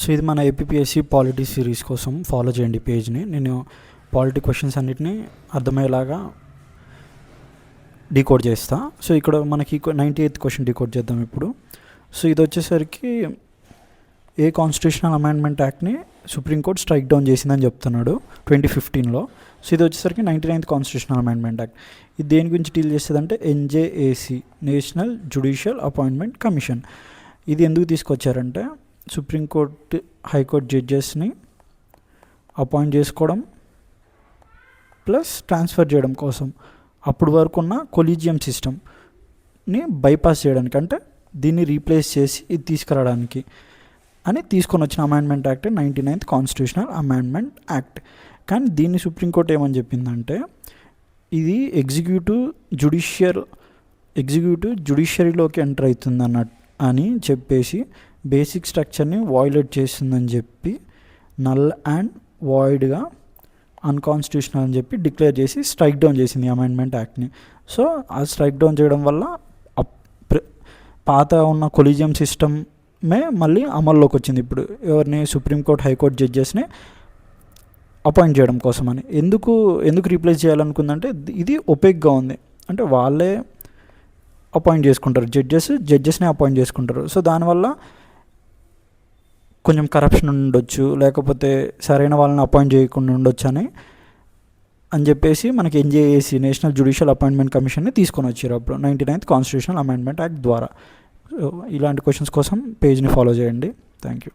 So ఇది మన APSC polity series కోసం ఫాలో చేయండి పేజ్ని. నేను పాలిటీ క్వశ్చన్స్ అన్నిటినీ అర్థమయ్యేలాగా డీకోడ్ చేస్తా. సో ఇక్కడ మనకి 98th క్వశ్చన్ డీకోడ్ చేద్దాం ఇప్పుడు. సో ఇది వచ్చేసరికి ఏ కాన్స్టిట్యూషనల్ అమెండ్మెంట్ యాక్ట్ని సుప్రీంకోర్టు స్ట్రైక్ డౌన్ చేసిందని చెప్తున్నాడు 2015లో. సో ఇది వచ్చేసరికి 99th కాన్స్టిట్యూషనల్ అమెండ్మెంట్ యాక్ట్. ఇది దేని గురించి డీల్ చేస్తుందంటే NJAC, national judicial appointment commission. ఇది ఎందుకు తీసుకొచ్చారంటే సుప్రీంకోర్టు హైకోర్టు జడ్జెస్ని అపాయింట్ చేసుకోవడం ప్లస్ ట్రాన్స్ఫర్ చేయడం కోసం. అప్పుడు వరకు ఉన్న కొలీజియం సిస్టమ్ని బైపాస్ చేయడానికి, అంటే దీన్ని రీప్లేస్ చేసి ఇది తీసుకురావడానికి అని తీసుకొని వచ్చిన amendment act 99th constitutional amendment act. కానీ దీన్ని సుప్రీంకోర్టు ఏమని చెప్పిందంటే ఇది ఎగ్జిక్యూటివ్ జ్యుడిషియరీలోకి ఎంటర్ అవుతుంది అని చెప్పేసి బేసిక్ స్ట్రక్చర్ని వాయిలేట్ చేస్తుందని చెప్పి నల్ అండ్ వాయిడ్గా అన్కాన్స్టిట్యూషనల్ అని చెప్పి డిక్లేర్ చేసి స్ట్రైక్ డౌన్ చేసింది అమెండ్మెంట్ యాక్ట్ని. సో ఆ స్ట్రైక్ డౌన్ చేయడం వల్ల పాత ఉన్న కొలీజియం సిస్టమే మళ్ళీ అమల్లోకి వచ్చింది ఇప్పుడు. ఎవరిని? సుప్రీంకోర్టు హైకోర్టు జడ్జెస్ని అపాయింట్ చేయడం కోసమని. ఎందుకు రీప్లేస్ చేయాలనుకుందంటే ఇది ఒపేక్గా ఉంది, అంటే వాళ్ళే అపాయింట్ చేసుకుంటారు, జడ్జెస్ని అపాయింట్ చేసుకుంటారు. సో దానివల్ల కొంచెం కరప్షన్ ఉండొచ్చు, లేకపోతే సరైన వాళ్ళని అపాయింట్ చేయకుండా ఉండొచ్చు అని చెప్పేసి మనకి ఎన్జేఏసీ, నేషనల్ జ్యుడిషియల్ అపాయింట్మెంట్ కమిషన్ని తీసుకొని వచ్చారు అప్పుడు 99th కాన్స్టిట్యూషనల్ అమెండ్మెంట్ యాక్ట్ ద్వారా. ఇలాంటి క్వశ్చన్స్ కోసం పేజ్ని ఫాలో చేయండి. Thank you.